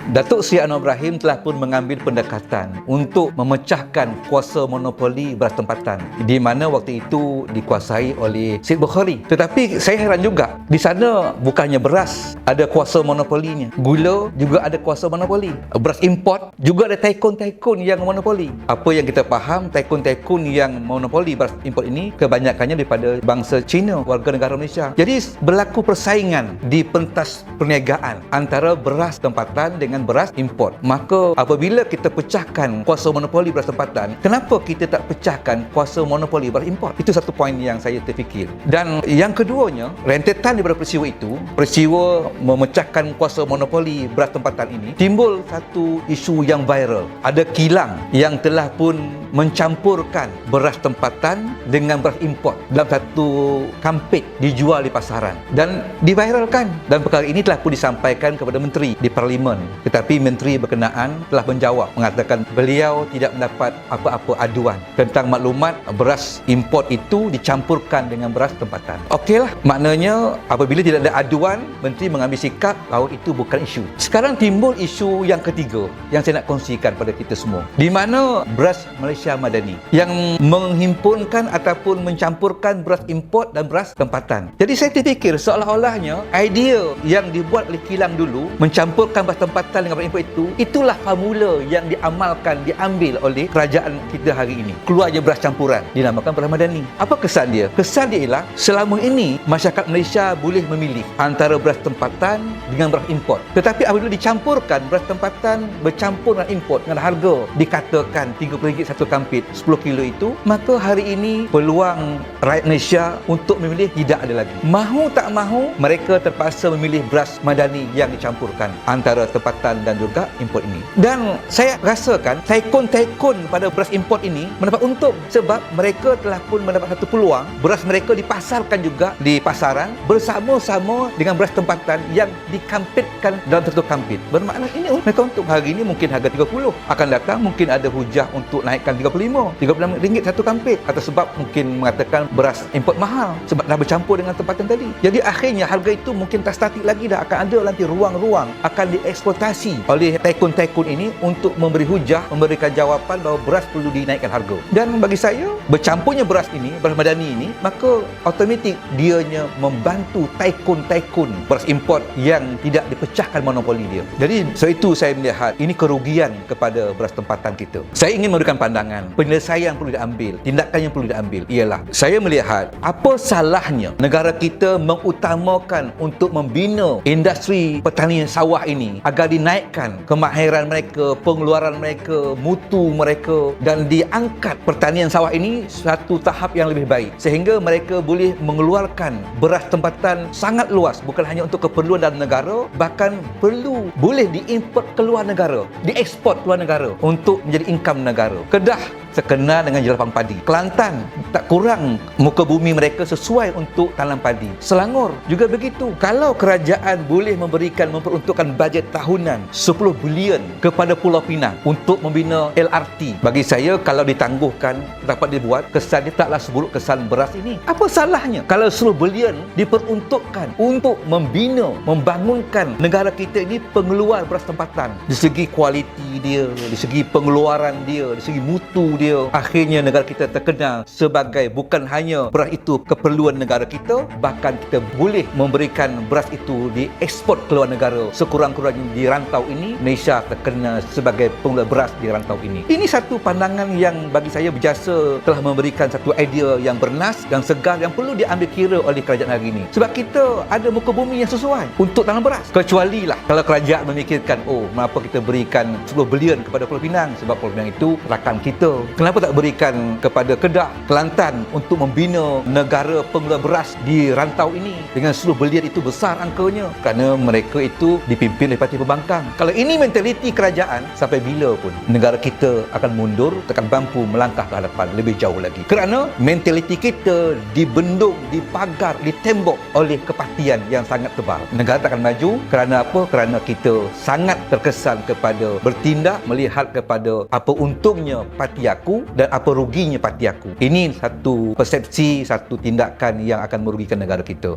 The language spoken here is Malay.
Datuk Seri Anwar Ibrahim telah pun mengambil pendekatan untuk memecahkan kuasa monopoli beras tempatan di mana waktu itu dikuasai oleh Syed Bukhari. Tetapi saya heran juga, di sana bukannya beras ada kuasa monopolinya, gula juga ada kuasa monopoli, beras import juga ada taikun-taikun yang monopoli. Apa yang kita faham, taikun-taikun yang monopoli beras import ini kebanyakannya daripada bangsa Cina, warga negara Malaysia. Jadi berlaku persaingan di pentas perniagaan antara beras tempatan dengan beras import. Maka apabila kita pecahkan kuasa monopoli beras tempatan, kenapa kita tak pecahkan kuasa monopoli beras import? Itu satu poin yang saya terfikir. Dan yang keduanya, rentetan daripada peristiwa itu, peristiwa memecahkan kuasa monopoli beras tempatan ini, timbul satu isu yang viral. Ada kilang yang telah pun mencampurkan beras tempatan dengan beras import dalam satu kampit dijual di pasaran dan diviralkan, dan perkara ini telah pun disampaikan kepada menteri di parlimen, tetapi menteri berkenaan telah menjawab mengatakan beliau tidak mendapat apa-apa aduan tentang maklumat beras import itu dicampurkan dengan beras tempatan. Okeylah, maknanya apabila tidak ada aduan, menteri mengambil sikap bahawa itu bukan isu. Sekarang timbul isu yang ketiga yang saya nak kongsikan pada kita semua, di mana beras Malaysia Madani yang menghimpunkan ataupun mencampurkan beras import dan beras tempatan. Jadi saya terfikir seolah-olahnya idea yang dibuat oleh kilang dulu mencampurkan beras tempatan dengan beras import itu, itulah formula yang diamalkan, diambil oleh kerajaan kita hari ini. Keluarnya beras campuran dinamakan beras Madani. Apa kesan dia? Kesan dia ialah selama ini masyarakat Malaysia boleh memilih antara beras tempatan dengan beras import. Tetapi apabila dicampurkan beras tempatan bercampur dengan import dengan harga dikatakan RM30 satu kampit 10 kilo itu, maka hari ini peluang rakyat Malaysia untuk memilih tidak ada lagi. Mahu tak mahu, mereka terpaksa memilih beras Madani yang dicampurkan antara tempatan dan juga import ini. Dan saya rasakan taikun-taikun pada beras import ini mendapat untung sebab mereka telah pun mendapat satu peluang, beras mereka dipasarkan juga di pasaran bersama-sama dengan beras tempatan yang dikampitkan dalam satu kampit. Bermakna ini mereka untung. Hari ini mungkin harga 30, akan datang mungkin ada hujah untuk naikkan 35, RM36 satu kampit, atau sebab mungkin mengatakan beras import mahal sebab dah bercampur dengan tempatan tadi. Jadi akhirnya harga itu mungkin tak statik lagi, dah akan ada nanti ruang-ruang akan dieksploitasi oleh taikun-taikun ini untuk memberi hujah, memberikan jawapan bahawa beras perlu dinaikkan harga. Dan bagi saya, bercampurnya beras ini, beras Madani ini, maka automatik dianya membantu taikun-taikun beras import yang tidak dipecahkan monopoli dia. Jadi sebab itu saya melihat ini kerugian kepada beras tempatan kita. Saya ingin memberikan pandangan, penyelesaian perlu diambil, tindakan yang perlu diambil ialah, saya melihat apa salahnya negara kita mengutamakan untuk membina industri pertanian sawah ini agar dinaikkan kemahiran mereka, pengeluaran mereka, mutu mereka, dan diangkat pertanian sawah ini satu tahap yang lebih baik sehingga mereka boleh mengeluarkan beras tempatan sangat luas, bukan hanya untuk keperluan dalam negara, bahkan boleh diimport ke luar negara, dieksport ke luar negara untuk menjadi income negara. Kedah terkenal dengan jelapang padi. Kelantan tak kurang muka bumi mereka sesuai untuk tanam padi. Selangor juga begitu. Kalau kerajaan boleh memperuntukkan bajet tahunan 10 bilion kepada Pulau Pinang untuk membina LRT, bagi saya kalau ditangguhkan dapat dibuat, kesan dia taklah seburuk kesan beras ini. Apa salahnya kalau 10 bilion diperuntukkan untuk membina, membangunkan negara kita ini pengeluar beras tempatan, di segi kualiti dia, di segi pengeluaran dia, di segi mutu dia. Akhirnya negara kita terkenal sebagai bukan hanya beras itu keperluan negara kita, bahkan kita boleh memberikan beras itu dieksport ke luar negara. Sekurang-kurangnya di rantau ini, Malaysia terkenal sebagai pengeluar beras di rantau ini. Ini satu pandangan yang bagi saya berjasa telah memberikan satu idea yang bernas, yang segar, yang perlu diambil kira oleh kerajaan hari ini. Sebab kita ada muka bumi yang sesuai untuk tanam beras. Kecuali lah kalau kerajaan memikirkan, oh, kenapa kita berikan 10 bilion kepada Pulau Pinang, sebab Pulau Pinang itu rakan kita. Kenapa tak berikan kepada Kedah, Kelantan untuk membina negara pengeluar beras di rantau ini dengan 10 bilion itu besar angkanya, kerana mereka itu dipimpin oleh parti pembangkang. Kalau ini mentaliti kerajaan, sampai bila pun negara kita akan mundur, takkan mampu melangkah ke hadapan lebih jauh lagi. Kerana mentaliti kita dibendung, dipagar, ditembok oleh kepartian yang sangat tebal. Negara tak akan maju. Kerana apa? Kerana kita sangat terkesan kepada bertindak melihat kepada apa untungnya parti aku dan apa ruginya parti aku. Ini satu persepsi, satu tindakan yang akan merugikan negara kita.